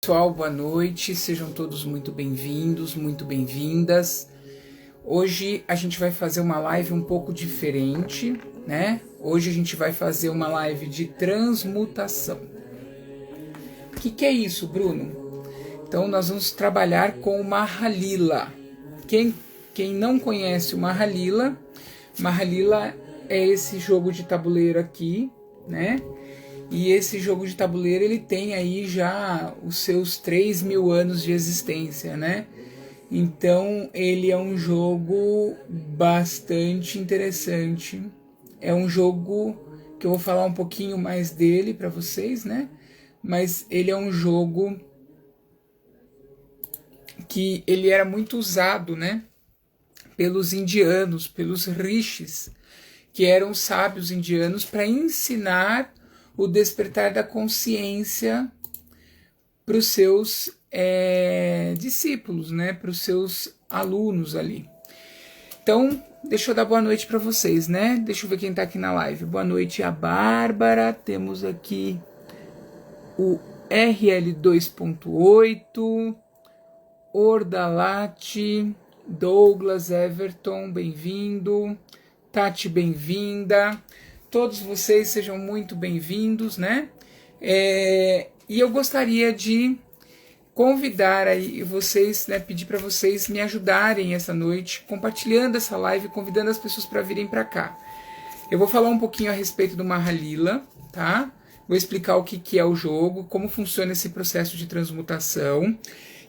Pessoal, boa noite, sejam todos muito bem-vindos, muito bem-vindas. Hoje a gente vai fazer uma live um pouco diferente, né? Hoje a gente vai fazer uma live de transmutação. O que é isso, Bruno? Então nós vamos trabalhar com o Mahalila. Quem não conhece o Mahalila é esse jogo de tabuleiro aqui, né? E esse jogo de tabuleiro, ele tem aí já os seus 3.000 anos de existência, né? Então, ele é um jogo bastante interessante. É um jogo que eu vou falar um pouquinho mais dele para vocês, né? Mas ele é um jogo que ele era muito usado, né? Pelos indianos, pelos rishis, que eram sábios indianos, para ensinar o despertar da consciência para os seus discípulos, né? Para os seus alunos ali. Então, deixa eu dar boa noite para vocês, né? Deixa eu ver quem está aqui na live. Boa noite, a Bárbara. Temos aqui o RL 2.8, Ordalate, Douglas Everton, bem-vindo. Tati, bem-vinda. Todos vocês sejam muito bem-vindos, né? E eu gostaria de convidar aí vocês, né? Pedir para vocês me ajudarem essa noite, compartilhando essa live, convidando as pessoas para virem para cá. Eu vou falar um pouquinho a respeito do Mahalila, tá? Vou explicar o que é o jogo, como funciona esse processo de transmutação.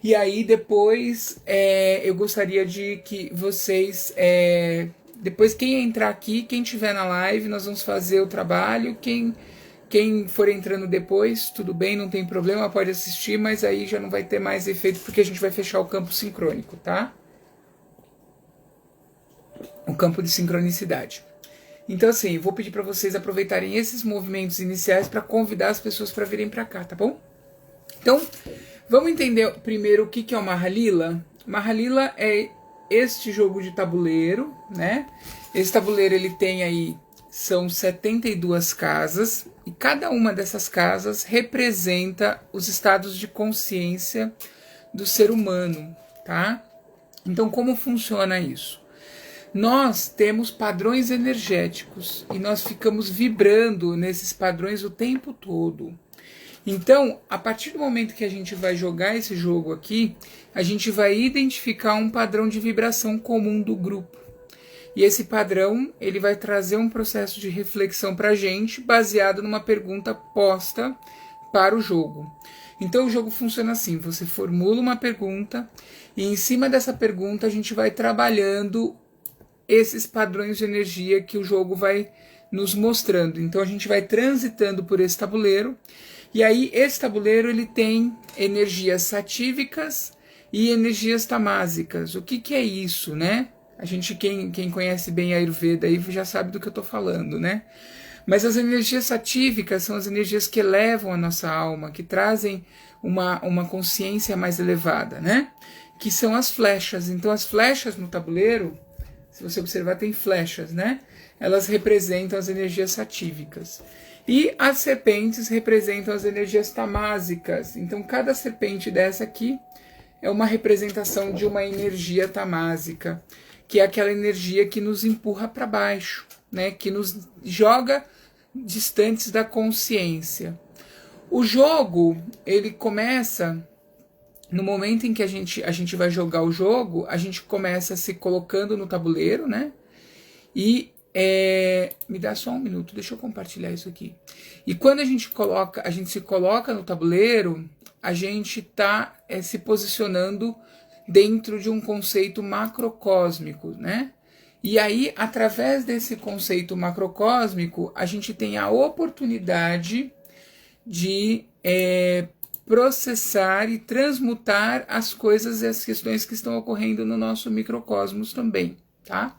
E aí depois eu gostaria de que vocês... Depois quem entrar aqui, quem estiver na live, nós vamos fazer o trabalho. Quem for entrando depois, tudo bem, não tem problema, pode assistir, mas aí já não vai ter mais efeito, porque a gente vai fechar o campo sincrônico, tá? O campo de sincronicidade. Então assim, vou pedir para vocês aproveitarem esses movimentos iniciais para convidar as pessoas para virem para cá, tá bom? Então, vamos entender primeiro o que é o Mahalila. Mahalila é este jogo de tabuleiro, né? Esse tabuleiro ele tem aí, são 72 casas, e cada uma dessas casas representa os estados de consciência do ser humano, tá? Então, como funciona isso? Nós temos padrões energéticos e nós ficamos vibrando nesses padrões o tempo todo. Então, a partir do momento que a gente vai jogar esse jogo aqui, a gente vai identificar um padrão de vibração comum do grupo. E esse padrão, ele vai trazer um processo de reflexão para a gente, baseado numa pergunta posta para o jogo. Então, o jogo funciona assim, você formula uma pergunta, e em cima dessa pergunta a gente vai trabalhando esses padrões de energia que o jogo vai nos mostrando. Então, a gente vai transitando por esse tabuleiro. E aí, esse tabuleiro ele tem energias satívicas e energias tamásicas. O que é isso, né? A gente, quem conhece bem a Ayurveda aí já sabe do que eu estou falando, né? Mas as energias satívicas são as energias que elevam a nossa alma, que trazem uma consciência mais elevada, né? Que são as flechas. Então, as flechas no tabuleiro, se você observar, tem flechas, né? Elas representam as energias satívicas. E as serpentes representam as energias tamásicas. Então, cada serpente dessa aqui é uma representação de uma energia tamásica, que é aquela energia que nos empurra para baixo, né? Que nos joga distantes da consciência. O jogo, ele começa no momento em que a gente vai jogar o jogo, a gente começa se colocando no tabuleiro, né? E me dá só um minuto, deixa eu compartilhar isso aqui. E quando a gente se coloca no tabuleiro, a gente está se posicionando dentro de um conceito macrocósmico, né? E aí, através desse conceito macrocósmico, a gente tem a oportunidade de processar e transmutar as coisas e as questões que estão ocorrendo no nosso microcosmos também, tá?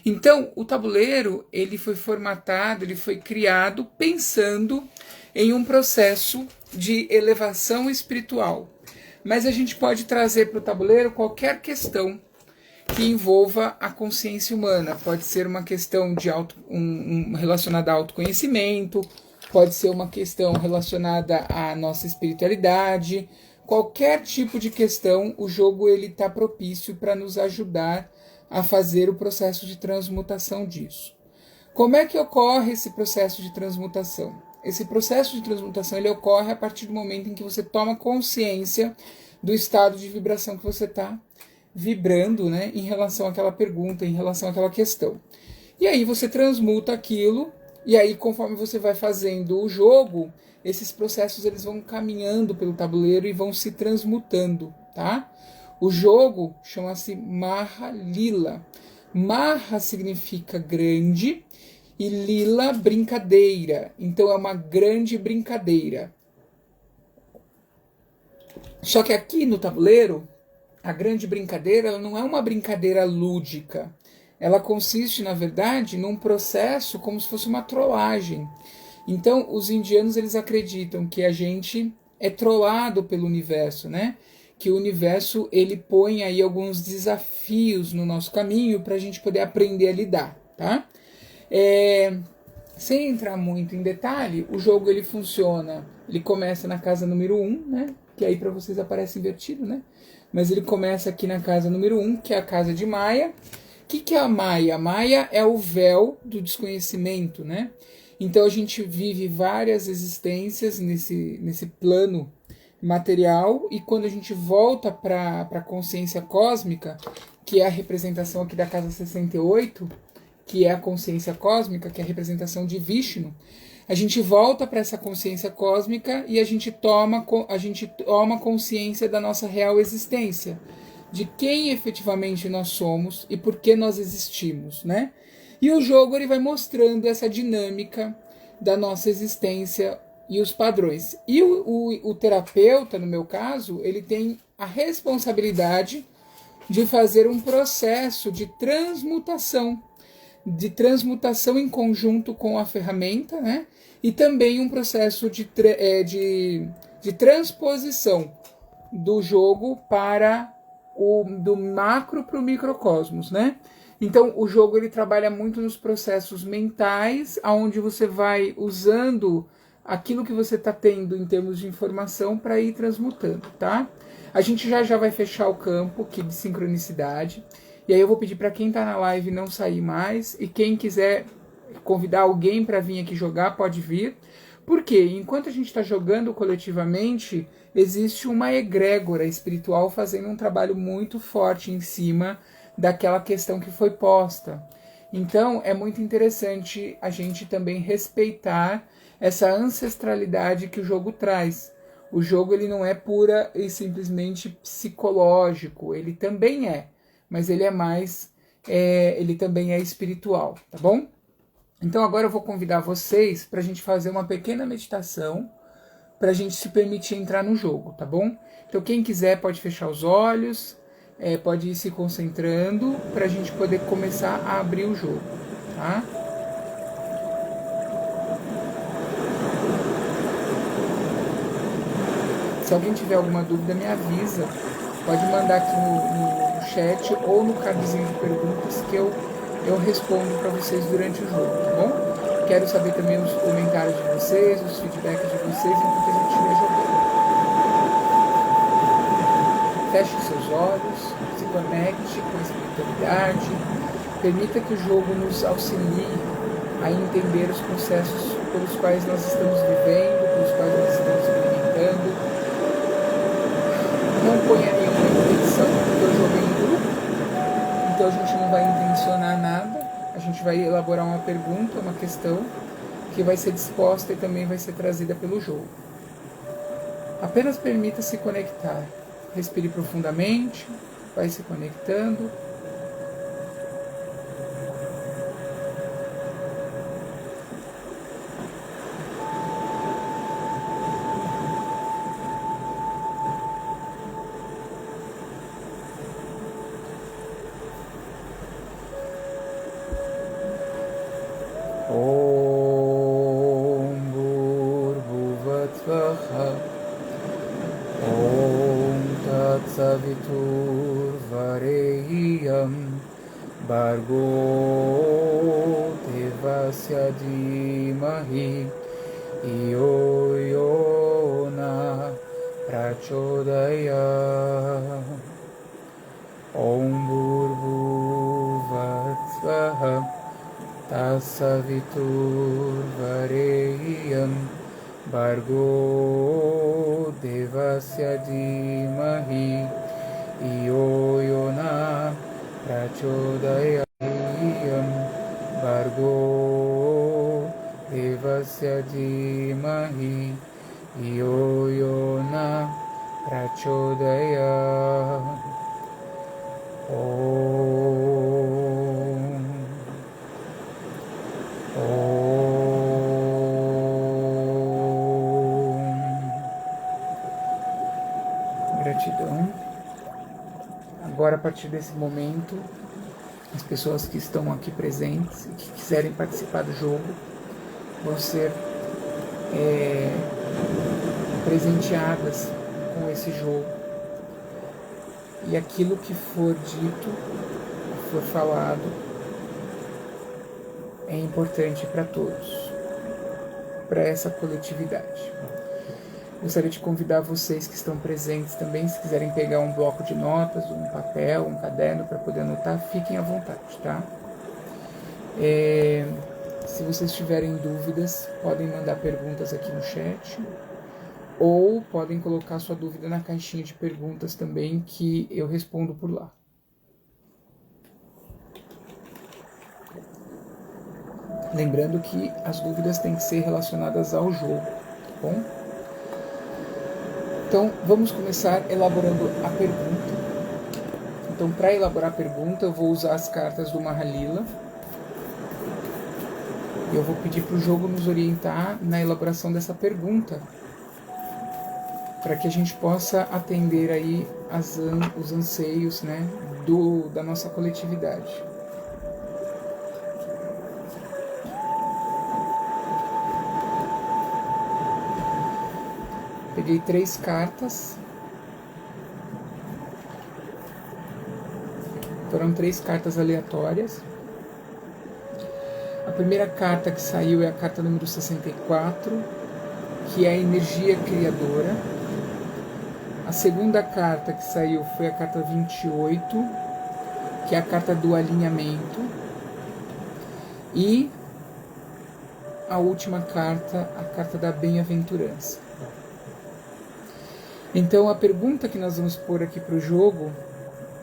Então, o tabuleiro, ele foi formatado, ele foi criado pensando em um processo de elevação espiritual. Mas a gente pode trazer para o tabuleiro qualquer questão que envolva a consciência humana. Pode ser uma questão de relacionada a autoconhecimento, pode ser uma questão relacionada à nossa espiritualidade, qualquer tipo de questão, o jogo ele está propício para nos ajudar a fazer o processo de transmutação disso. Como é que ocorre esse processo de transmutação? Esse processo de transmutação ele ocorre a partir do momento em que você toma consciência do estado de vibração que você está vibrando, né, em relação àquela pergunta, em relação àquela questão. E aí você transmuta aquilo, e aí conforme você vai fazendo o jogo, esses processos eles vão caminhando pelo tabuleiro e vão se transmutando, tá? O jogo chama-se Maha Lila. Maha significa grande e Lila brincadeira. Então é uma grande brincadeira. Só que aqui no tabuleiro, a grande brincadeira ela não é uma brincadeira lúdica. Ela consiste, na verdade, num processo como se fosse uma trollagem. Então, os indianos eles acreditam que a gente é trollado pelo universo, né? Que o universo ele põe aí alguns desafios no nosso caminho para a gente poder aprender a lidar, tá? Sem entrar muito em detalhe, o jogo ele funciona, ele começa na casa número 1, né? Que aí para vocês aparece invertido, né? Mas ele começa aqui na casa número 1, que é a casa de Maia. O que é a Maia? A Maia é o véu do desconhecimento, né? Então a gente vive várias existências nesse plano material e quando a gente volta para a consciência cósmica, que é a representação aqui da casa 68, que é a consciência cósmica, que é a representação de Vishnu, a gente volta para essa consciência cósmica e a gente toma consciência da nossa real existência, de quem efetivamente nós somos e por que nós existimos, né? E o jogo ele vai mostrando essa dinâmica da nossa existência e os padrões. E o terapeuta, no meu caso, ele tem a responsabilidade de fazer um processo de transmutação em conjunto com a ferramenta, né? E também um processo de transposição do jogo para do macro para o microcosmos, né? Então o jogo ele trabalha muito nos processos mentais, aonde você vai usando aquilo que você está tendo em termos de informação para ir transmutando, tá? A gente já vai fechar o campo aqui de sincronicidade. E aí eu vou pedir para quem está na live não sair mais. E quem quiser convidar alguém para vir aqui jogar, pode vir. Por quê? Enquanto a gente está jogando coletivamente, existe uma egrégora espiritual fazendo um trabalho muito forte em cima daquela questão que foi posta. Então é muito interessante a gente também respeitar essa ancestralidade que o jogo traz. O jogo ele não é pura e simplesmente psicológico, ele também é, mas ele é mais, ele também é espiritual, tá bom? Então agora eu vou convidar vocês para a gente fazer uma pequena meditação, para a gente se permitir entrar no jogo, tá bom? Então quem quiser pode fechar os olhos, pode ir se concentrando para a gente poder começar a abrir o jogo, tá? Se alguém tiver alguma dúvida, me avisa. Pode mandar aqui no chat ou no cardzinho de perguntas que eu respondo para vocês durante o jogo, tá bom? Quero saber também os comentários de vocês, os feedbacks de vocês enquanto a gente estiver jogando. Feche seus olhos, se conecte com a espiritualidade, permita que o jogo nos auxilie a entender os processos pelos quais nós estamos vivendo, pelos quais nós estamos experimentando. Não ponha nenhuma intenção, porque eu joguei em grupo, então a gente não vai intencionar nada, a gente vai elaborar uma pergunta, uma questão, que vai ser disposta e também vai ser trazida pelo jogo. Apenas permita se conectar, respire profundamente, vai se conectando. Bargo Devasya Dhimahi Iyo Yona prachodaya. Om Bhurbhuvat Svaha Tasavitur Vareyam Bhargo Devasya Dhimahi Iyo Yona Prachodayam Bhargo Devasya Dhimahi Iyo Yona Prachodayam. Om. Gratidão. Agora, a partir desse momento, as pessoas que estão aqui presentes e que quiserem participar do jogo vão ser presenteadas com esse jogo. E aquilo que for dito, for falado, é importante para todos, para essa coletividade. Gostaria de convidar vocês que estão presentes também, se quiserem pegar um bloco de notas, um papel, um caderno para poder anotar, fiquem à vontade, tá? Se vocês tiverem dúvidas, podem mandar perguntas aqui no chat, ou podem colocar sua dúvida na caixinha de perguntas também, que eu respondo por lá. Lembrando que as dúvidas têm que ser relacionadas ao jogo, tá bom? Então, vamos começar elaborando a pergunta. Então, para elaborar a pergunta, eu vou usar as cartas do Mahalila. E eu vou pedir para o jogo nos orientar na elaboração dessa pergunta, para que a gente possa atender aí os anseios, né, da nossa coletividade. Peguei 3 cartas. Foram 3 cartas aleatórias. A primeira carta que saiu é a carta número 64, que é a energia criadora. A segunda carta que saiu foi a carta 28, que é a carta do alinhamento. E a última carta, a carta da bem-aventurança. Então, a pergunta que nós vamos pôr aqui para o jogo,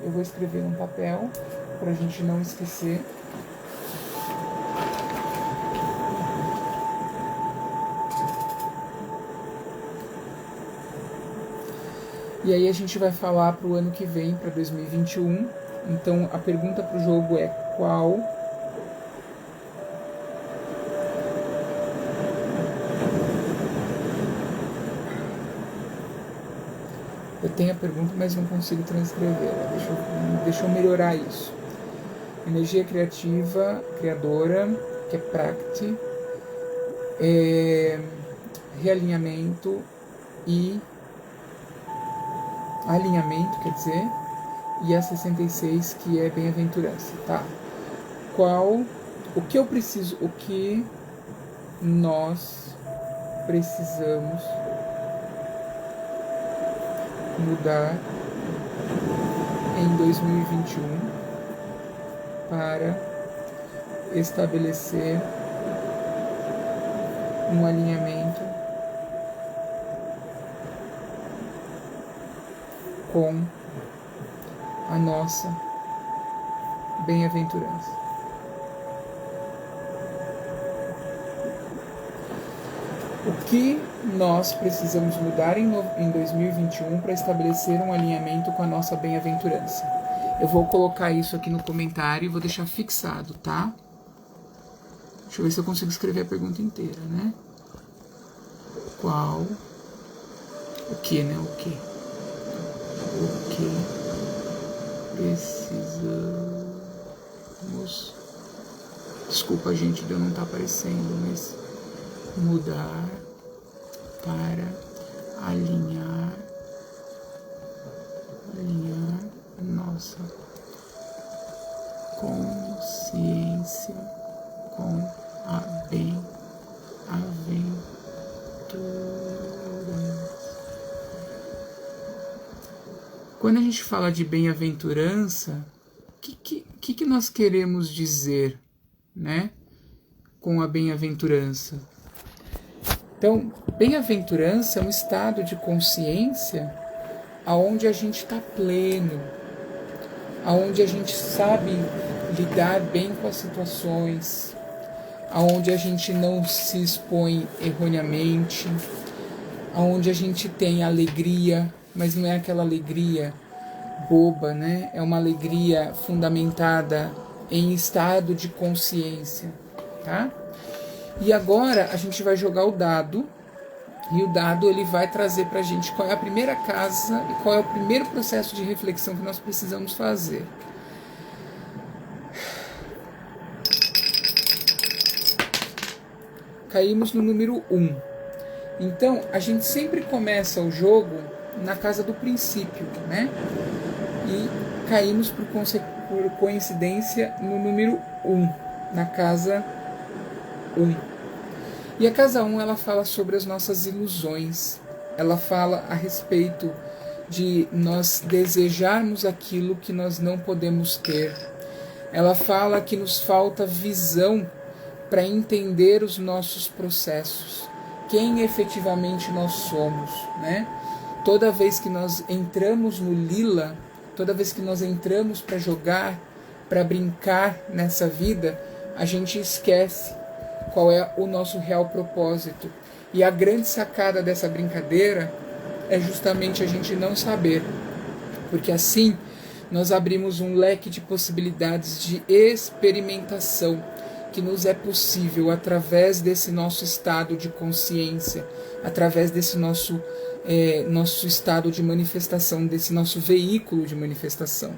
eu vou escrever num papel, para a gente não esquecer. E aí a gente vai falar para o ano que vem, para 2021. Então, a pergunta para o jogo é qual eu tenho a pergunta, mas não consigo transcrevê-la. Deixa eu melhorar isso. Energia criativa, criadora, que é Prakti, realinhamento e alinhamento, quer dizer, e a 66, que é bem-aventurança, tá? O que eu preciso, o que nós precisamos mudar em 2021 para estabelecer um alinhamento com a nossa bem-aventurança. O que nós precisamos mudar em 2021 para estabelecer um alinhamento com a nossa bem-aventurança? Eu vou colocar isso aqui no comentário e vou deixar fixado, tá? Deixa eu ver se eu consigo escrever a pergunta inteira, né? Qual? O que, né? O que? O que precisamos... Desculpa, gente, de eu não estar aparecendo, mas... mudar para alinhar a nossa consciência com a bem-aventurança. quando a gente fala de bem-aventurança, o que nós queremos dizer, né, com a bem-aventurança? Então, bem-aventurança é um estado de consciência aonde a gente está pleno, aonde a gente sabe lidar bem com as situações, aonde a gente não se expõe erroneamente, aonde a gente tem alegria, mas não é aquela alegria boba, né? É uma alegria fundamentada em estado de consciência, tá? E agora a gente vai jogar o dado, e o dado ele vai trazer pra gente qual é a primeira casa e qual é o primeiro processo de reflexão que nós precisamos fazer. Caímos no número 1. Então, a gente sempre começa o jogo na casa do princípio, né? E caímos por coincidência no número 1, na casa 1. E a casa 1, ela fala sobre as nossas ilusões. Ela fala a respeito de nós desejarmos aquilo que nós não podemos ter. Ela fala que nos falta visão para entender os nossos processos, quem efetivamente nós somos, né? Toda vez que nós entramos no lila, toda vez que nós entramos para jogar, para brincar nessa vida, a gente esquece qual é o nosso real propósito. E a grande sacada dessa brincadeira é justamente a gente não saber, porque assim nós abrimos um leque de possibilidades de experimentação que nos é possível através desse nosso estado de consciência, através desse nosso estado de manifestação, desse nosso veículo de manifestação.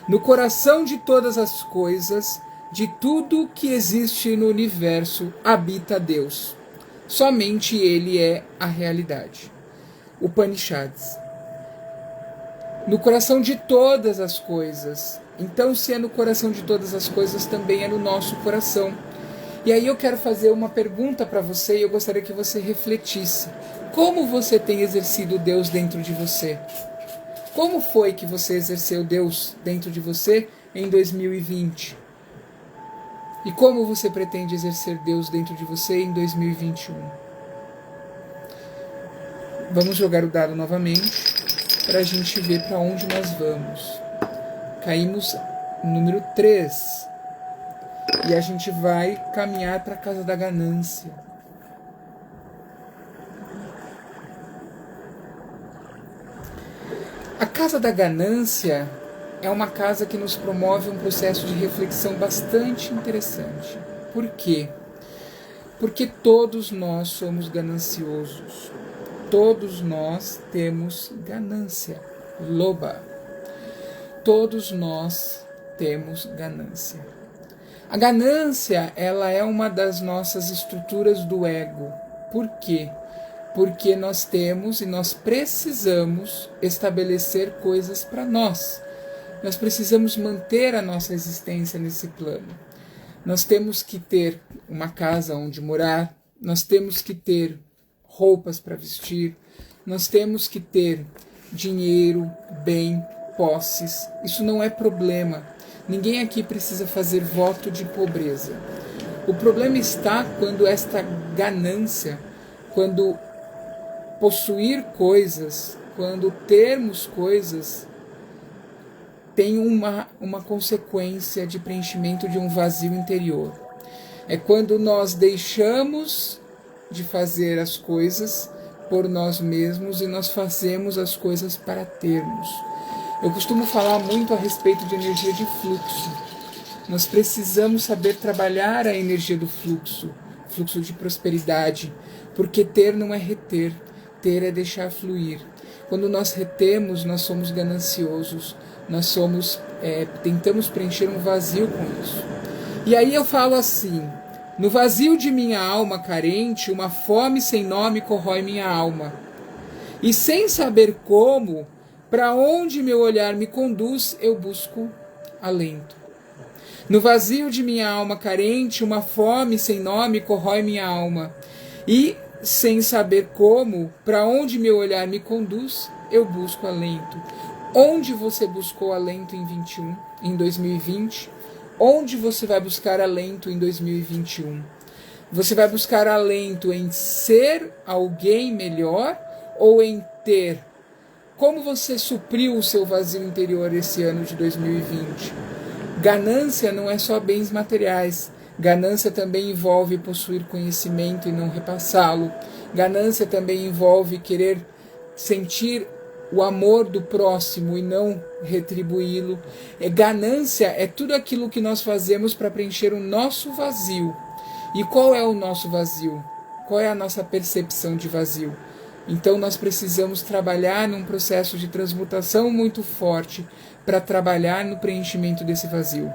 No coração de todas as coisas, de tudo que existe no universo, habita Deus. Somente Ele é a realidade. Upanishads. No coração de todas as coisas. Então, se é no coração de todas as coisas, também é no nosso coração. E aí eu quero fazer uma pergunta para você e eu gostaria que você refletisse. Como você tem exercido Deus dentro de você? Como foi que você exerceu Deus dentro de você em 2020? E como você pretende exercer Deus dentro de você em 2021? Vamos jogar o dado novamente para a gente ver para onde nós vamos. Caímos no número 3. E a gente vai caminhar para a casa da ganância. A casa da ganância é uma casa que nos promove um processo de reflexão bastante interessante. Por quê? Porque todos nós somos gananciosos. Todos nós temos ganância. Loba. Todos nós temos ganância. A ganância, ela é uma das nossas estruturas do ego. Por quê? Porque nós temos e nós precisamos estabelecer coisas para nós. Nós precisamos manter a nossa existência nesse plano. Nós temos que ter uma casa onde morar, nós temos que ter roupas para vestir, nós temos que ter dinheiro, bem, posses. Isso não é problema. Ninguém aqui precisa fazer voto de pobreza. O problema está quando esta ganância, quando possuir coisas, quando termos coisas, tem uma consequência de preenchimento de um vazio interior. É quando nós deixamos de fazer as coisas por nós mesmos e nós fazemos as coisas para termos. Eu costumo falar muito a respeito de energia de fluxo. Nós precisamos saber trabalhar a energia do fluxo, fluxo de prosperidade, porque ter não é reter, ter é deixar fluir. Quando nós retemos, nós somos gananciosos, nós tentamos preencher um vazio com isso. E aí eu falo assim: no vazio de minha alma carente, uma fome sem nome corrói minha alma. E sem saber como, para onde meu olhar me conduz, eu busco alento. No vazio de minha alma carente, uma fome sem nome corrói minha alma. E, sem saber como, para onde meu olhar me conduz, eu busco alento. Onde você buscou alento em 21, em 2020? Onde você vai buscar alento em 2021? Você vai buscar alento em ser alguém melhor ou em ter? Como você supriu o seu vazio interior esse ano de 2020? Ganância não é só bens materiais. Ganância também envolve possuir conhecimento e não repassá-lo. Ganância também envolve querer sentir o amor do próximo e não retribuí-lo. Ganância é tudo aquilo que nós fazemos para preencher o nosso vazio. E qual é o nosso vazio? Qual é a nossa percepção de vazio? Então nós precisamos trabalhar num processo de transmutação muito forte para trabalhar no preenchimento desse vazio.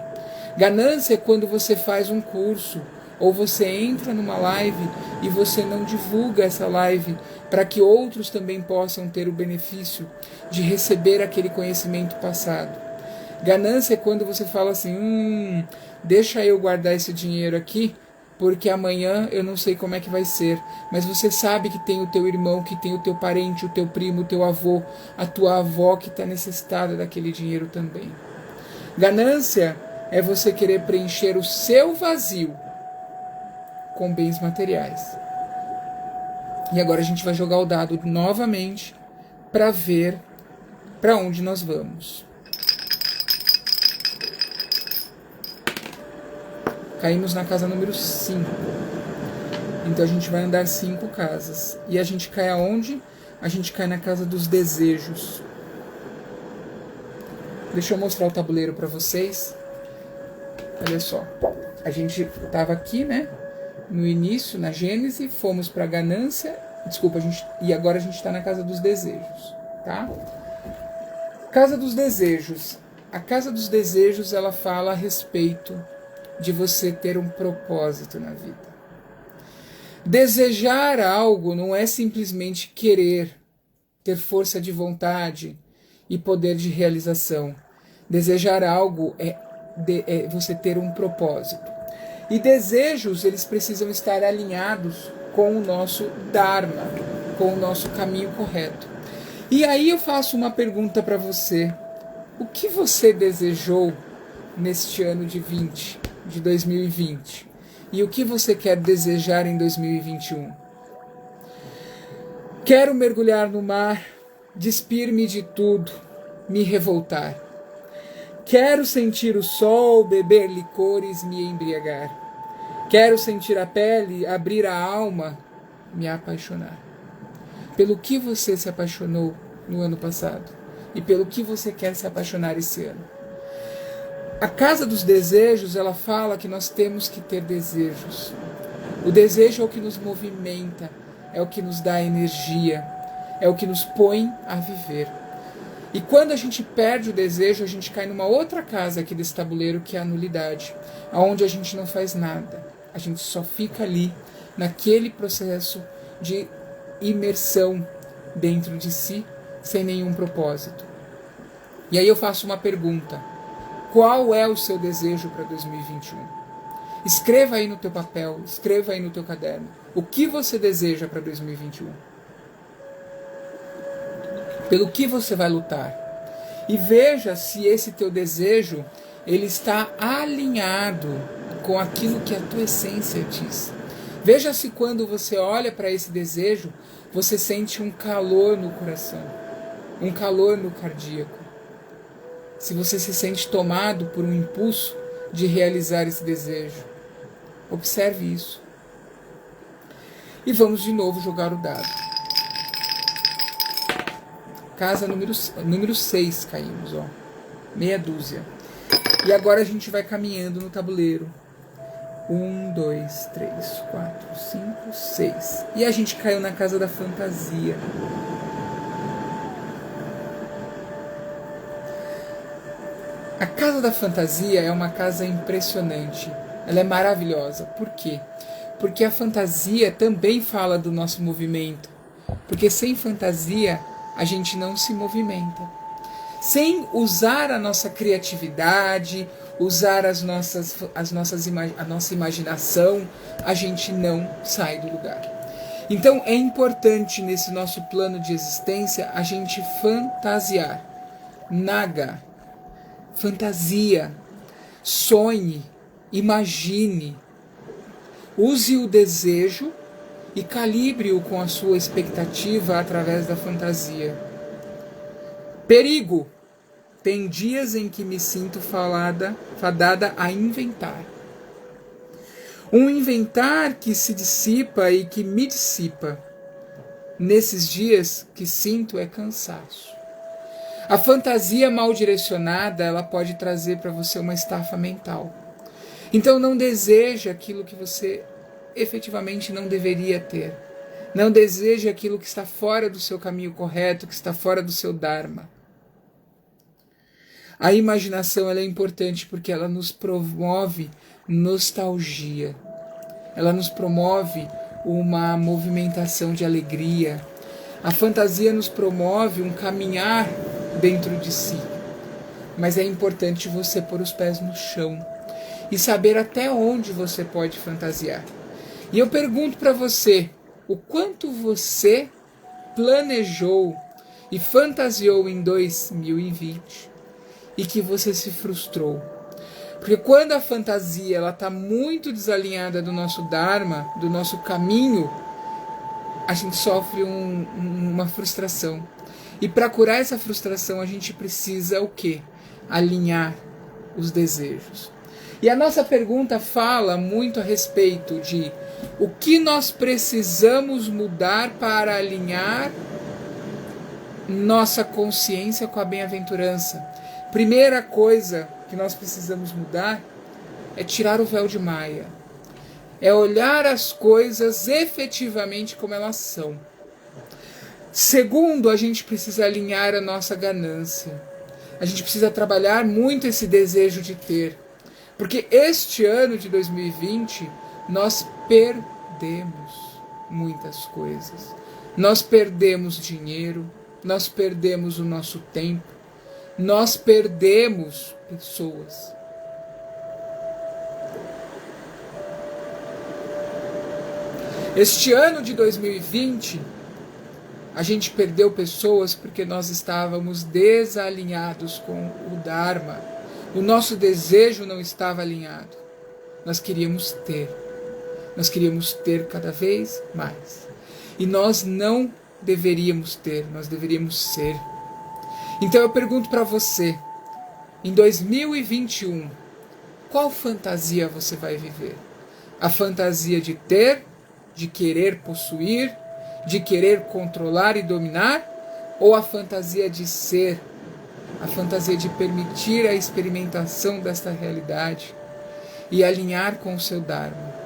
Ganância é quando você faz um curso ou você entra numa live e você não divulga essa live para que outros também possam ter o benefício de receber aquele conhecimento passado. Ganância é quando você fala assim, deixa eu guardar esse dinheiro aqui, porque amanhã eu não sei como é que vai ser, mas você sabe que tem o teu irmão, que tem o teu parente, o teu primo, o teu avô, a tua avó que está necessitada daquele dinheiro também. Ganância é você querer preencher o seu vazio com bens materiais. E agora a gente vai jogar o dado novamente para ver para onde nós vamos. Caímos na casa número 5. Então a gente vai andar 5 casas. E a gente cai aonde? A gente cai na casa dos desejos. Deixa eu mostrar o tabuleiro para vocês. Olha só. A gente estava aqui, né? No início, na Gênese, fomos para a ganância. Desculpa, e agora a gente está na casa dos desejos, tá? Casa dos desejos. A casa dos desejos, ela fala a respeito de você ter um propósito na vida. Desejar algo não é simplesmente querer, ter força de vontade e poder de realização. Desejar algo é você ter um propósito. E desejos, eles precisam estar alinhados com o nosso Dharma, com o nosso caminho correto. E aí eu faço uma pergunta para você. O que você desejou neste ano de 2020? E o que você quer desejar em 2021? Quero mergulhar no mar, despir-me de tudo, me revoltar. Quero sentir o sol, beber licores, me embriagar. Quero sentir a pele, abrir a alma, me apaixonar. Pelo que você se apaixonou no ano passado? E pelo que você quer se apaixonar esse ano? A casa dos desejos, ela fala que nós temos que ter desejos. O desejo é o que nos movimenta, é o que nos dá energia, é o que nos põe a viver. E quando a gente perde o desejo, a gente cai numa outra casa aqui desse tabuleiro, que é a nulidade, onde a gente não faz nada. A gente só fica ali, naquele processo de imersão dentro de si, sem nenhum propósito. E aí eu faço uma pergunta. Qual é o seu desejo para 2021? Escreva aí no teu papel, escreva aí no teu caderno. O que você deseja para 2021? Pelo que você vai lutar? E veja se esse teu desejo ele está alinhado com aquilo que a tua essência diz. Veja se quando você olha para esse desejo, você sente um calor no coração, um calor no cardíaco. Se você se sente tomado por um impulso de realizar esse desejo. Observe isso. E vamos de novo jogar o dado. Casa número 6 caímos, ó. Meia dúzia. E agora a gente vai caminhando no tabuleiro. 1, 2, 3, 4, 5, 6. E a gente caiu na casa da fantasia. A casa da fantasia é uma casa impressionante. Ela é maravilhosa. Por quê? Porque a fantasia também fala do nosso movimento. Porque sem fantasia a gente não se movimenta. Sem usar a nossa criatividade, usar a nossa imaginação, a gente não sai do lugar. Então é importante nesse nosso plano de existência a gente fantasiar. Naga. Fantasia. Sonhe. Imagine. Use o desejo e calibre-o com a sua expectativa através da fantasia. Perigo! Tem dias em que me sinto fadada a inventar. Um inventar que se dissipa e que me dissipa. Nesses dias que sinto é cansaço. A fantasia mal direcionada, ela pode trazer para você uma estafa mental. Então não deseje aquilo que você efetivamente não deveria ter. Não deseje aquilo que está fora do seu caminho correto, que está fora do seu Dharma. A imaginação ela é importante porque ela nos promove nostalgia. Ela nos promove uma movimentação de alegria. A fantasia nos promove um caminhar dentro de si. Mas é importante você pôr os pés no chão e saber até onde você pode fantasiar. E eu pergunto para você, o quanto você planejou e fantasiou em 2020 e que você se frustrou? Porque quando a fantasia está muito desalinhada do nosso Dharma, do nosso caminho, a gente sofre uma frustração. E para curar essa frustração, a gente precisa o quê? Alinhar os desejos. E a nossa pergunta fala muito a respeito de o que nós precisamos mudar para alinhar nossa consciência com a bem-aventurança. Primeira coisa que nós precisamos mudar é tirar o véu de Maia. É olhar as coisas efetivamente como elas são. Segundo, a gente precisa alinhar a nossa ganância. A gente precisa trabalhar muito esse desejo de ter. Porque este ano de 2020, nós perdemos muitas coisas. Nós perdemos dinheiro, nós perdemos o nosso tempo, nós perdemos pessoas. Este ano de 2020, a gente perdeu pessoas porque nós estávamos desalinhados com o Dharma. O nosso desejo não estava alinhado. Nós queríamos ter. Nós queríamos ter cada vez mais. E nós não deveríamos ter, nós deveríamos ser. Então eu pergunto para você, em 2021, qual fantasia você vai viver? A fantasia de ter, de querer possuir, de querer controlar e dominar? Ou a fantasia de ser? A fantasia de permitir a experimentação desta realidade e alinhar com o seu Dharma.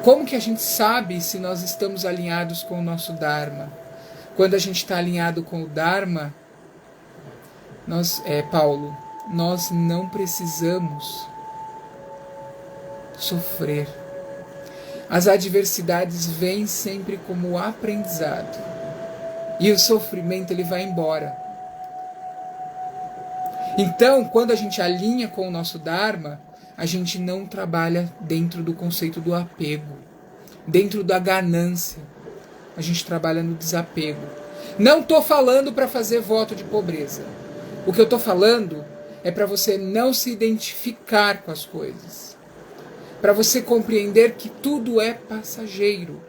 Como que a gente sabe se nós estamos alinhados com o nosso Dharma? Quando a gente está alinhado com o Dharma, Paulo, nós não precisamos sofrer. As adversidades vêm sempre como aprendizado. E o sofrimento ele vai embora. Então, quando a gente alinha com o nosso Dharma, a gente não trabalha dentro do conceito do apego, dentro da ganância. A gente trabalha no desapego. Não estou falando para fazer voto de pobreza. O que eu estou falando é para você não se identificar com as coisas. Para você compreender que tudo é passageiro.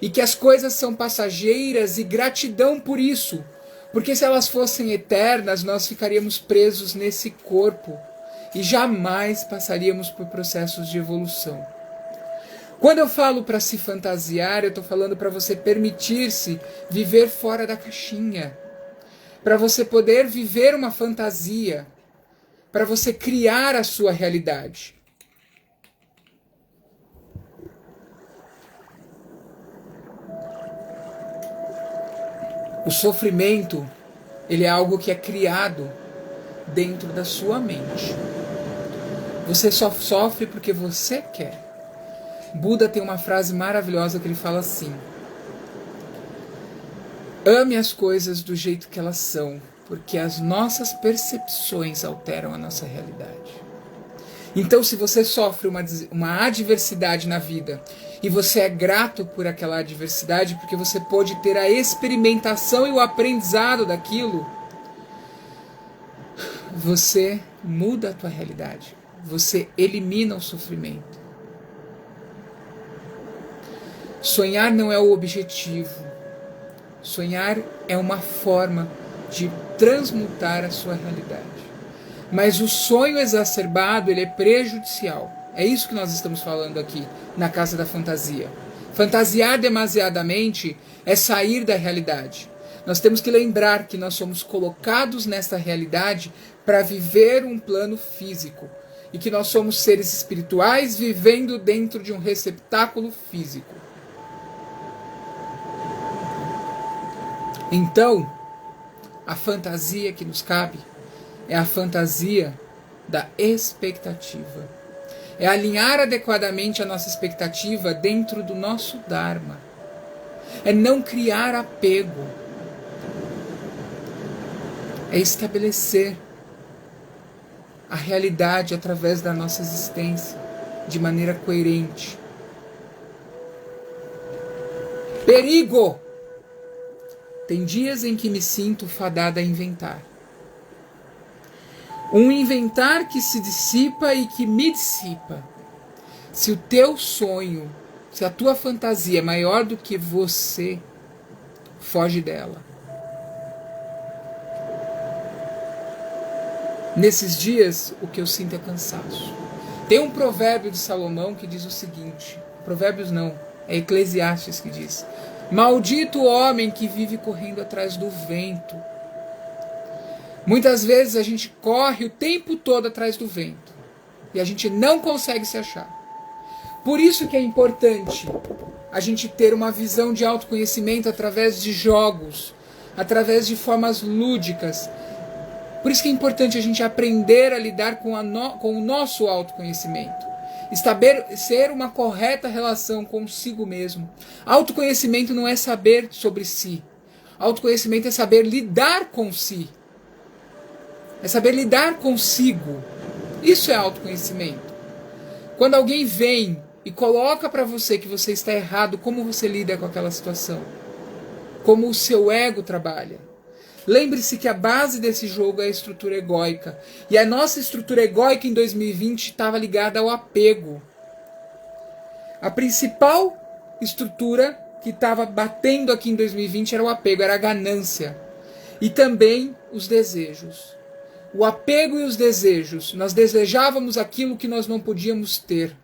E que as coisas são passageiras e gratidão por isso. Porque se elas fossem eternas, nós ficaríamos presos nesse corpo e jamais passaríamos por processos de evolução. Quando eu falo para se fantasiar, eu estou falando para você permitir-se viver fora da caixinha. Para você poder viver uma fantasia. Para você criar a sua realidade. O sofrimento, ele é algo que é criado dentro da sua mente. Você só sofre porque você quer. Buda tem uma frase maravilhosa que ele fala assim: ame as coisas do jeito que elas são, porque as nossas percepções alteram a nossa realidade. Então, se você sofre uma adversidade na vida e você é grato por aquela adversidade, porque você pode ter a experimentação e o aprendizado daquilo, você muda a tua realidade. Você elimina o sofrimento. Sonhar não é o objetivo. Sonhar é uma forma de transmutar a sua realidade. Mas o sonho exacerbado, ele é prejudicial. É isso que nós estamos falando aqui, na Casa da Fantasia. Fantasiar demasiadamente é sair da realidade. Nós temos que lembrar que nós somos colocados nesta realidade para viver um plano físico. E que nós somos seres espirituais vivendo dentro de um receptáculo físico. Então, a fantasia que nos cabe é a fantasia da expectativa. É alinhar adequadamente a nossa expectativa dentro do nosso Dharma. É não criar apego. É estabelecer a realidade através da nossa existência de maneira coerente. Perigo! Tem dias em que me sinto fadada a inventar. Um inventar que se dissipa e que me dissipa. Se o teu sonho, se a tua fantasia é maior do que você, foge dela. Nesses dias, o que eu sinto é cansaço. Tem um provérbio de Salomão que diz o seguinte, provérbios não, é Eclesiastes que diz: maldito o homem que vive correndo atrás do vento. Muitas vezes a gente corre o tempo todo atrás do vento e a gente não consegue se achar. Por isso que é importante a gente ter uma visão de autoconhecimento através de jogos, através de formas lúdicas. Por isso que é importante a gente aprender a lidar com o nosso autoconhecimento. Estabelecer uma correta relação consigo mesmo. Autoconhecimento não é saber sobre si. Autoconhecimento é saber lidar com si. É saber lidar consigo. Isso é autoconhecimento. Quando alguém vem e coloca para você que você está errado, como você lida com aquela situação? Como o seu ego trabalha? Lembre-se que a base desse jogo é a estrutura egóica. E a nossa estrutura egóica em 2020 estava ligada ao apego. A principal estrutura que estava batendo aqui em 2020 era o apego, era a ganância. E também os desejos. O apego e os desejos. Nós desejávamos aquilo que nós não podíamos ter.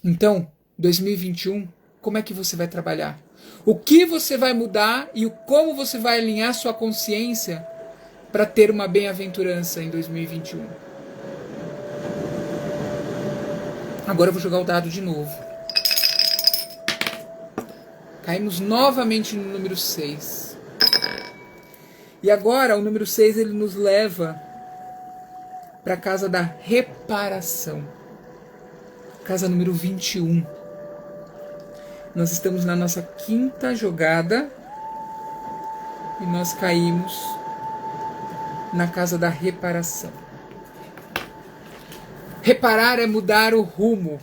Então, 2021, como é que você vai trabalhar? O que você vai mudar e como você vai alinhar sua consciência para ter uma bem-aventurança em 2021? Agora eu vou jogar o dado de novo. Caímos novamente no número 6. E agora o número 6 ele nos leva para a casa da reparação. Casa número 21. Nós estamos na nossa quinta jogada e nós caímos na casa da reparação. Reparar é mudar o rumo.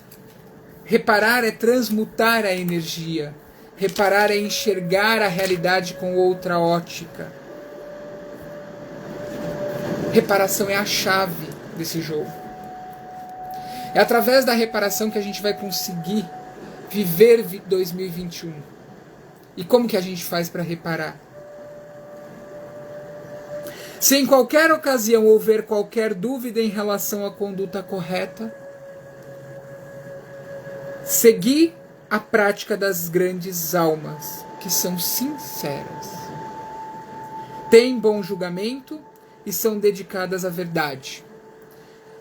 Reparar é transmutar a energia. Reparar é enxergar a realidade com outra ótica. Reparação é a chave desse jogo. É através da reparação que a gente vai conseguir viver 2021. E como que a gente faz para reparar? Se em qualquer ocasião houver qualquer dúvida em relação à conduta correta, seguir a prática das grandes almas, que são sinceras. Têm bom julgamento e são dedicadas à verdade.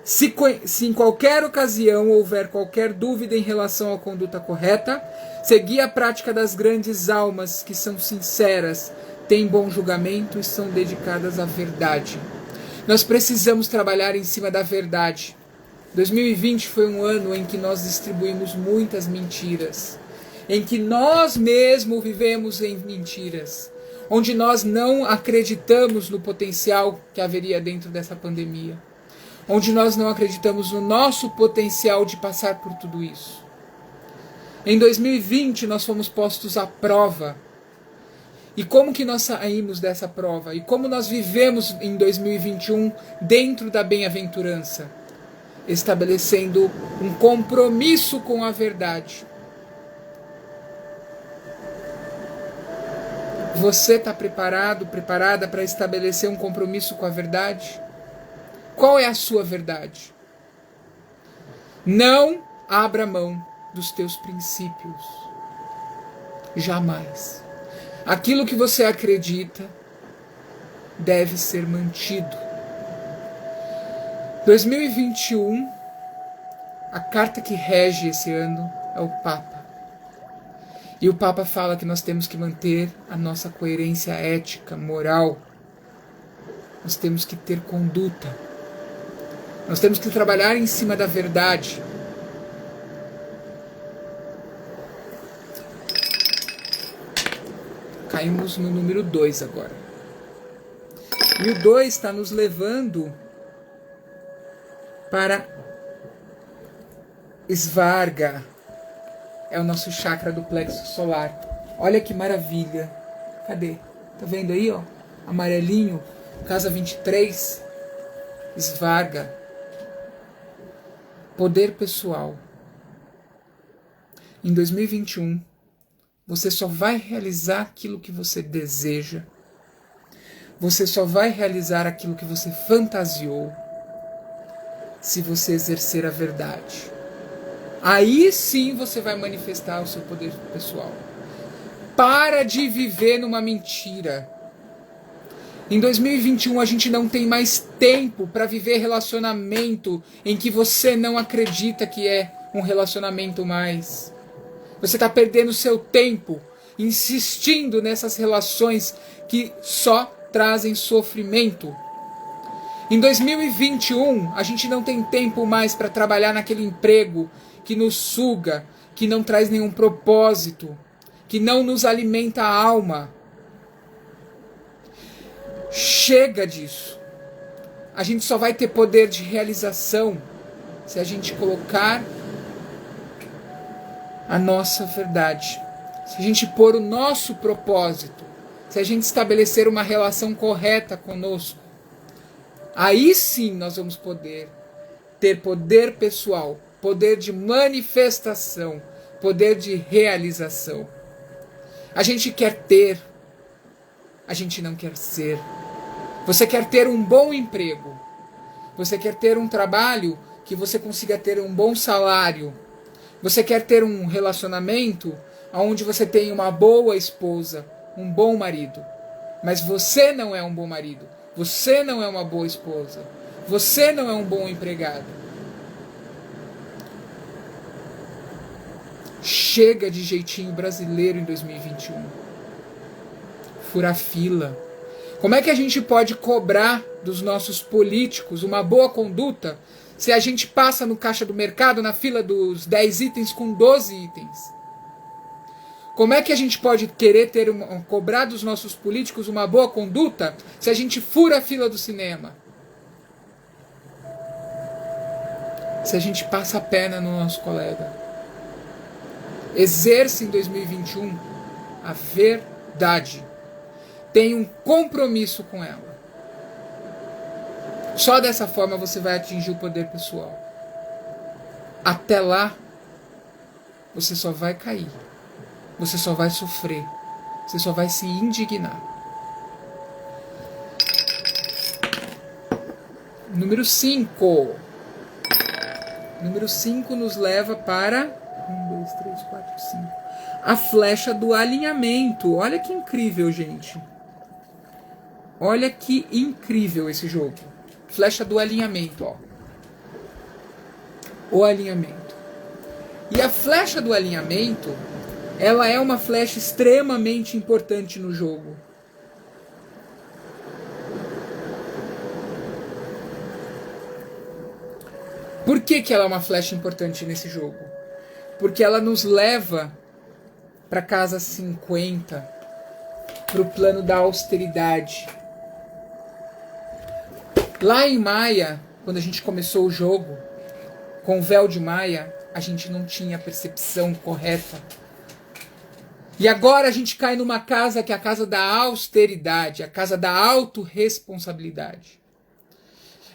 Se em qualquer ocasião houver qualquer dúvida em relação à conduta correta, seguir a prática das grandes almas que são sinceras, têm bom julgamento e são dedicadas à verdade. Nós precisamos trabalhar em cima da verdade. 2020 foi um ano em que nós distribuímos muitas mentiras, em que nós mesmos vivemos em mentiras, onde nós não acreditamos no potencial que haveria dentro dessa pandemia, onde nós não acreditamos no nosso potencial de passar por tudo isso. Em 2020 nós fomos postos à prova E como que nós saímos dessa prova? E como nós vivemos em 2021 dentro da bem-aventurança? Estabelecendo um compromisso com a verdade. Você está preparado, preparada para estabelecer um compromisso com a verdade? Qual é a sua verdade? Não abra mão dos teus princípios. Jamais. Aquilo que você acredita deve ser mantido. 2021, a carta que rege esse ano é o Papa. E o Papa fala que nós temos que manter a nossa coerência ética, moral. Nós temos que ter conduta. Nós temos que trabalhar em cima da verdade. Caímos no número 2 agora. E o 2 está nos levando para Svarga. É o nosso chakra do plexo solar. Olha que maravilha. Cadê? Tá vendo aí, ó? Amarelinho. Casa 23. Svarga. Poder pessoal. Em 2021, você só vai realizar aquilo que você deseja. Você só vai realizar aquilo que você fantasiou se você exercer a verdade. Aí sim você vai manifestar o seu poder pessoal. Para de viver numa mentira. Em 2021 a gente não tem mais tempo para viver relacionamento em que você não acredita que é um relacionamento mais. Você está perdendo seu tempo insistindo nessas relações que só trazem sofrimento. Em 2021 a gente não tem tempo mais para trabalhar naquele emprego que nos suga, que não traz nenhum propósito, que não nos alimenta a alma. Chega disso. A gente só vai ter poder de realização se a gente colocar a nossa verdade, se a gente pôr o nosso propósito, se a gente estabelecer uma relação correta conosco. Aí sim nós vamos poder ter poder pessoal, poder de manifestação, poder de realização. A gente quer ter, a gente não quer ser. Você quer ter um bom emprego, você quer ter um trabalho que você consiga ter um bom salário, você quer ter um relacionamento onde você tem uma boa esposa, um bom marido, mas você não é um bom marido, você não é uma boa esposa, você não é um bom empregado. Chega de jeitinho brasileiro em 2021. Furar fila. Como é que a gente pode cobrar dos nossos políticos uma boa conduta se a gente passa no caixa do mercado na fila dos 10 itens com 12 itens? Como é que a gente pode querer cobrar dos nossos políticos uma boa conduta se a gente fura a fila do cinema? Se a gente passa a perna no nosso colega? Exerça em 2021 a verdade. Tenha um compromisso com ela. Só dessa forma você vai atingir o poder pessoal. Até lá, você só vai cair. Você só vai sofrer. Você só vai se indignar. Número 5. Número 5 nos leva para 1, 2, 3, 4, 5. A flecha do alinhamento. Olha que incrível, gente. Olha que incrível esse jogo. Flecha do alinhamento, ó. O alinhamento. E a flecha do alinhamento, ela é uma flecha extremamente importante no jogo. Por que ela é uma flecha importante nesse jogo? Porque ela nos leva para casa 50, para o plano da austeridade. Lá em Maia, quando a gente começou o jogo, com o véu de Maia, a gente não tinha a percepção correta E agora a gente cai numa casa que é a casa da austeridade, a casa da autorresponsabilidade.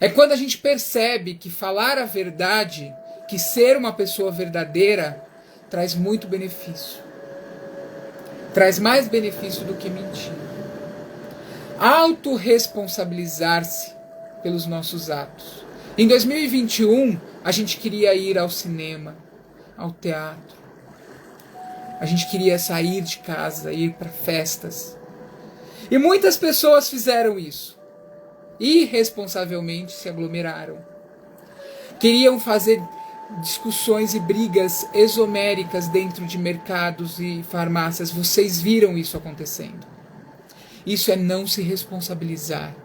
É quando a gente percebe que falar a verdade, que ser uma pessoa verdadeira, traz muito benefício. Traz mais benefício do que mentir. Autorresponsabilizar-se pelos nossos atos. Em 2021, a gente queria ir ao cinema, ao teatro. A gente queria sair de casa, ir para festas. E muitas pessoas fizeram isso. Irresponsavelmente se aglomeraram. Queriam fazer discussões e brigas esoméricas dentro de mercados e farmácias. Vocês viram isso acontecendo. Isso é não se responsabilizar.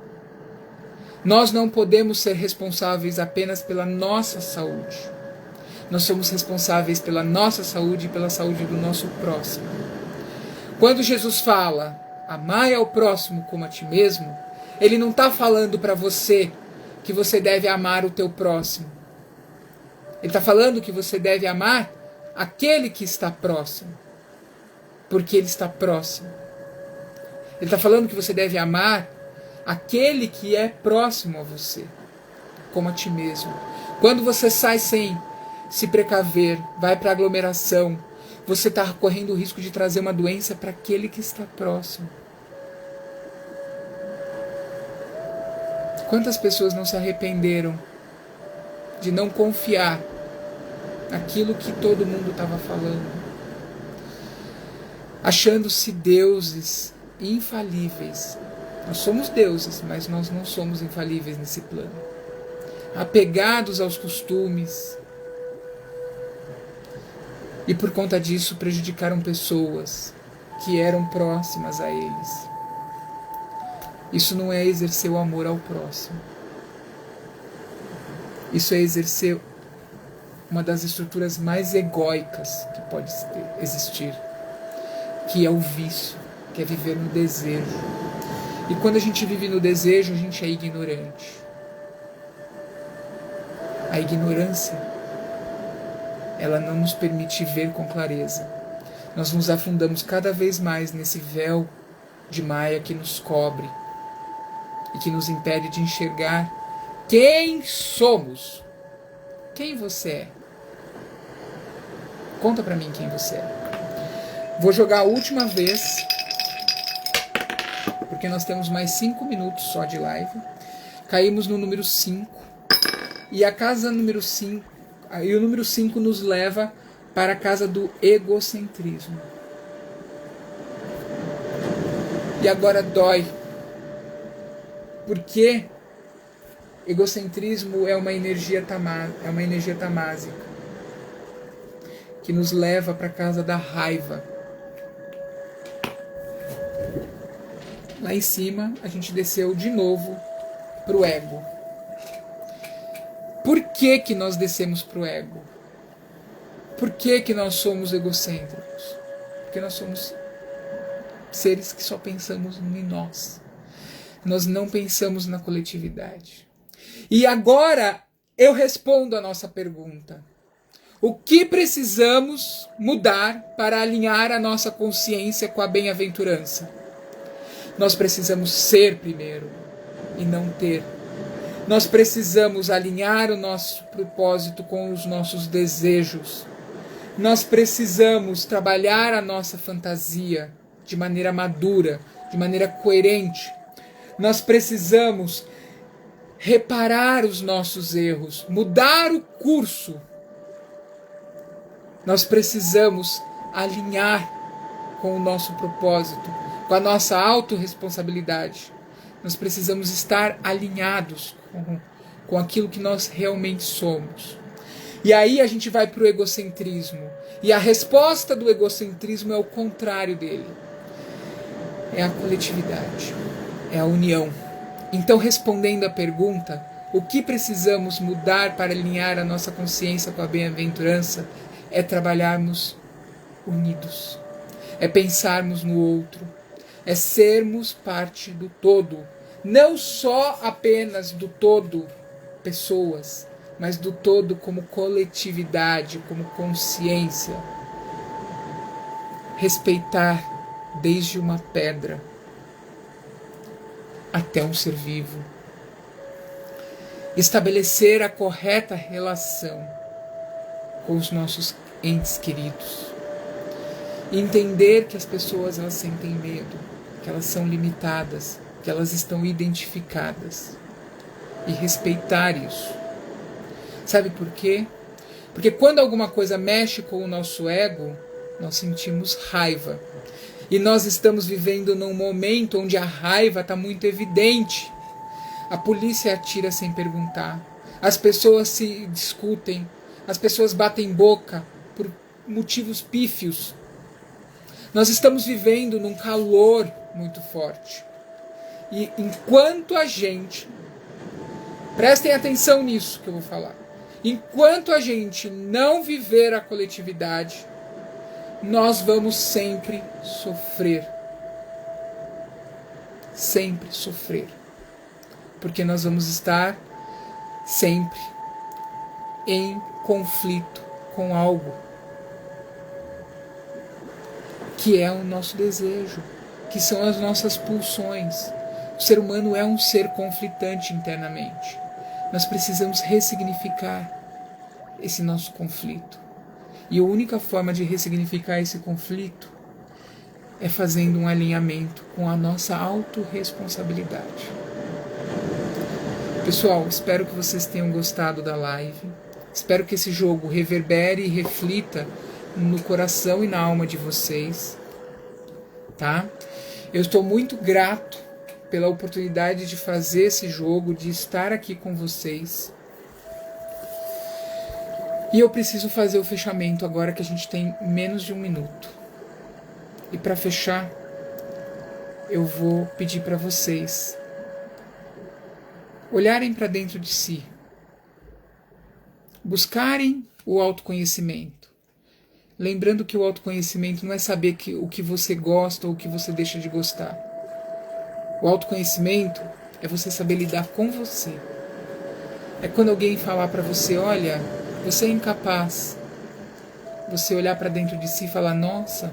Nós não podemos ser responsáveis apenas pela nossa saúde. Nós somos responsáveis pela nossa saúde e pela saúde do nosso próximo. Quando Jesus fala, amai ao próximo como a ti mesmo, ele não está falando para você que você deve amar o teu próximo. Ele está falando que você deve amar aquele que está próximo, porque ele está próximo. Ele está falando que você deve amar aquele que é próximo a você, como a ti mesmo. Quando você sai sem se precaver, vai para a aglomeração, você está correndo o risco de trazer uma doença para aquele que está próximo. Quantas pessoas não se arrependeram de não confiar naquilo que todo mundo estava falando, achando-se deuses infalíveis. Nós somos deuses, mas nós não somos infalíveis nesse plano. Apegados aos costumes, e por conta disso prejudicaram pessoas que eram próximas a eles. Isso não é exercer o amor ao próximo. Isso é exercer uma das estruturas mais egóicas que pode existir, que é o vício, que é viver no desejo. E quando a gente vive no desejo, a gente é ignorante. A ignorância, ela não nos permite ver com clareza. Nós nos afundamos cada vez mais nesse véu de Maia que nos cobre e que nos impede de enxergar quem somos. Quem você é? Conta pra mim quem você é. Vou jogar a última vez, porque nós temos mais 5 minutos só de live. Caímos no número 5. E a casa número 5, e o número 5 nos leva para a casa do egocentrismo. E agora dói. Porque egocentrismo é uma energia tamásica que nos leva para a casa da raiva. Lá em cima a gente desceu de novo para o ego. Por que nós descemos para o ego? Por que nós somos egocêntricos? Porque nós somos seres que só pensamos em nós. Nós não pensamos na coletividade. E agora eu respondo a nossa pergunta. O que precisamos mudar para alinhar a nossa consciência com a bem-aventurança? Nós precisamos ser primeiro e não ter. Nós precisamos alinhar o nosso propósito com os nossos desejos. Nós precisamos trabalhar a nossa fantasia de maneira madura, de maneira coerente. Nós precisamos reparar os nossos erros, mudar o curso. Nós precisamos alinhar com o nosso propósito, com a nossa autorresponsabilidade. Nós precisamos estar alinhados com aquilo que nós realmente somos. E aí a gente vai para o egocentrismo. E a resposta do egocentrismo é o contrário dele. É a coletividade. É a união. Então, respondendo à pergunta, o que precisamos mudar para alinhar a nossa consciência com a bem-aventurança é trabalharmos unidos. É pensarmos no outro. É sermos parte do todo. Não só apenas do todo, pessoas, mas do todo como coletividade, como consciência. respeitar desde uma pedra até um ser vivo, estabelecer a correta relação com os nossos entes queridos, entender que as pessoas elas sentem medo, que elas são limitadas, que elas estão identificadas e respeitar isso. Sabe por quê? Porque quando alguma coisa mexe com o nosso ego, nós sentimos raiva. E nós estamos vivendo num momento onde a raiva está muito evidente. A polícia atira sem perguntar. As pessoas se discutem. As pessoas batem boca por motivos pífios. Nós estamos vivendo num calor muito forte. E enquanto a gente... Prestem atenção nisso que eu vou falar. Enquanto a gente não viver a coletividade, nós vamos sempre sofrer. Sempre sofrer. Porque nós vamos estar sempre em conflito com algo que é o nosso desejo, que são as nossas pulsões. O ser humano é um ser conflitante internamente. Nós precisamos ressignificar esse nosso conflito. E a única forma de ressignificar esse conflito é fazendo um alinhamento com a nossa autorresponsabilidade. Pessoal, espero que vocês tenham gostado da live. Espero que esse jogo reverbere e reflita no coração e na alma de vocês. Tá? Eu estou muito grato pela oportunidade de fazer esse jogo, de estar aqui com vocês. E eu preciso fazer o fechamento agora que a gente tem menos de 1 minuto. E para fechar, eu vou pedir para vocês olharem para dentro de si, buscarem o autoconhecimento. Lembrando que o autoconhecimento não é saber o que você gosta ou o que você deixa de gostar. O autoconhecimento é você saber lidar com você. É quando alguém falar para você, olha, você é incapaz. Você olhar para dentro de si e falar, nossa,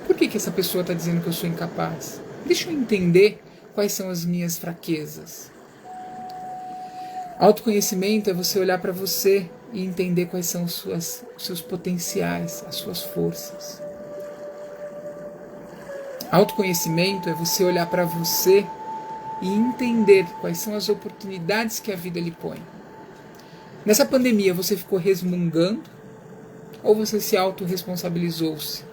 por que essa pessoa está dizendo que eu sou incapaz? Deixa eu entender quais são as minhas fraquezas. Autoconhecimento é você olhar para você e entender quais são os seus potenciais, as suas forças. Autoconhecimento é você olhar para você e entender quais são as oportunidades que a vida lhe põe. Nessa pandemia você ficou resmungando ou você se autorresponsabilizou-se?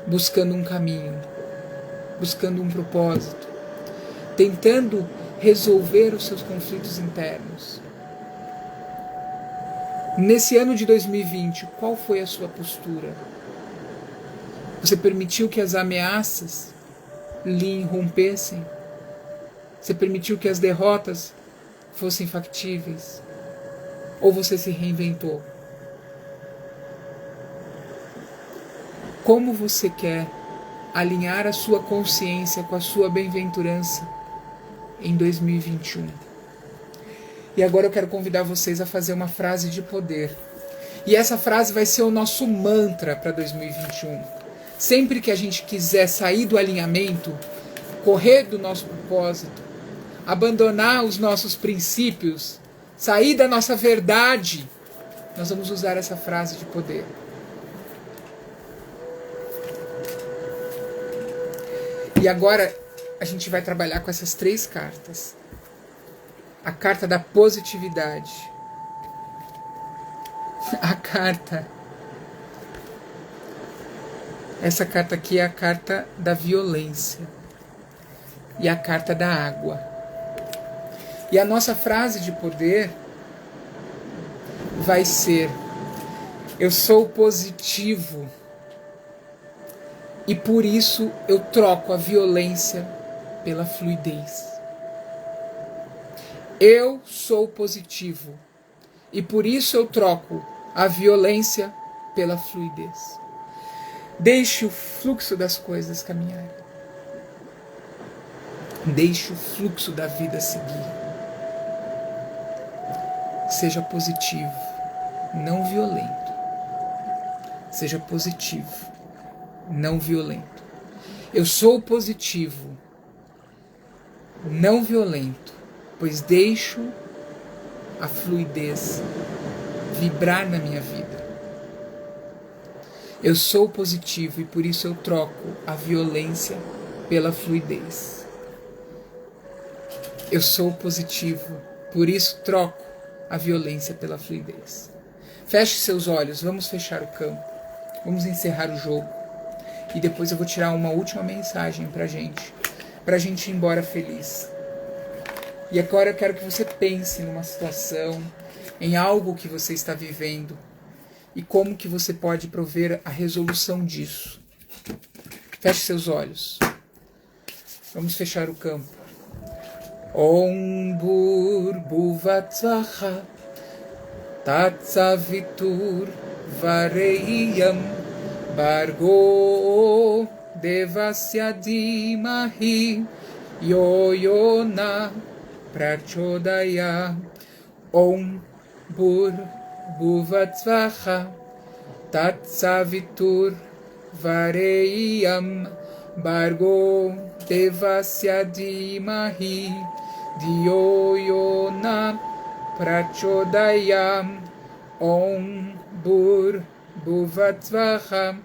Buscando um caminho, buscando um propósito, tentando resolver os seus conflitos internos. Nesse ano de 2020, qual foi a sua postura? Você permitiu que as ameaças lhe irrompessem? Você permitiu que as derrotas fossem factíveis? Ou você se reinventou? Como você quer alinhar a sua consciência com a sua bem-aventurança em 2021? E agora eu quero convidar vocês a fazer uma frase de poder. E essa frase vai ser o nosso mantra para 2021. Sempre que a gente quiser sair do alinhamento, correr do nosso propósito, abandonar os nossos princípios, sair da nossa verdade, nós vamos usar essa frase de poder. E agora a gente vai trabalhar com essas 3 cartas. A carta da positividade. A carta... Essa carta aqui é a carta da violência. E a carta da água. E a nossa frase de poder vai ser: eu sou positivo. E por isso eu troco a violência pela fluidez. Eu sou positivo. E por isso eu troco a violência pela fluidez. Deixe o fluxo das coisas caminhar. Deixe o fluxo da vida seguir. Seja positivo, não violento. Seja positivo. não violento. Eu sou positivo, não violento, pois deixo a fluidez vibrar na minha vida. Eu sou positivo e por isso eu troco a violência pela fluidez. Eu sou positivo, por isso troco a violência pela fluidez. Feche seus olhos, vamos fechar o campo, vamos encerrar o jogo e depois eu vou tirar uma última mensagem pra gente ir embora feliz. E agora eu quero que você pense numa situação, em algo que você está vivendo e como que você pode prover a resolução disso. Feche seus olhos. Vamos fechar o campo. Om Bhurbuvatsvaha Tatsavitur Vareiyam Bhargo Devasya Dhimahi Yo-Yona Prachodaya. Om Bhurbuvatsvaha Tatsavitur Vareiyam Bhargo Devasya Dhimahi Yo-Yona Prachodaya. Om Bhurbuvatsvaha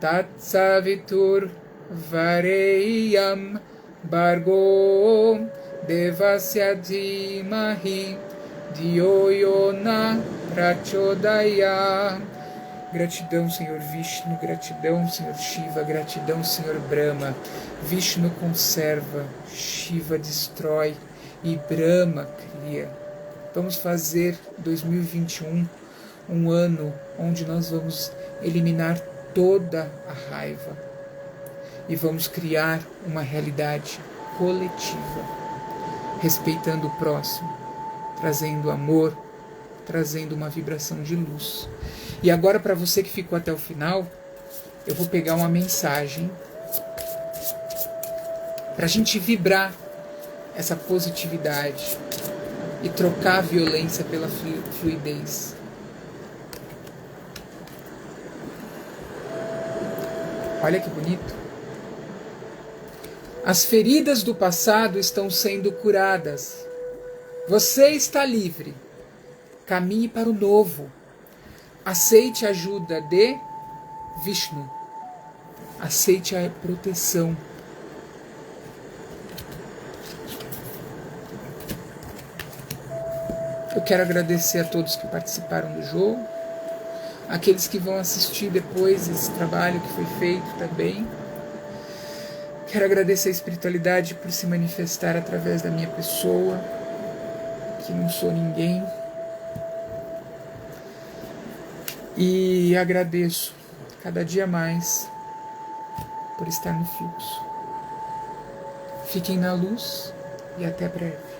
Tatsavitur Vareiyam Bhargo Devasya Dhimahi Yo-Yona Prachodaya. Gratidão, Senhor Vishnu, gratidão, Senhor Shiva, gratidão, Senhor Brahma. Vishnu conserva, Shiva destrói e Brahma cria. Vamos fazer 2021 um ano onde nós vamos eliminar toda a raiva e vamos criar uma realidade coletiva, respeitando o próximo, trazendo amor, trazendo uma vibração de luz. E agora, para você que ficou até o final, eu vou pegar uma mensagem para a gente vibrar essa positividade e trocar a violência pela fluidez. Olha que bonito. As feridas do passado estão sendo curadas. Você está livre. Caminhe para o novo. Aceite a ajuda de Vishnu. Aceite a proteção. Eu quero agradecer a todos que participaram do jogo, aqueles que vão assistir depois esse trabalho que foi feito também. Quero agradecer a espiritualidade por se manifestar através da minha pessoa, que não sou ninguém. E agradeço cada dia mais por estar no fluxo. Fiquem na luz e até breve.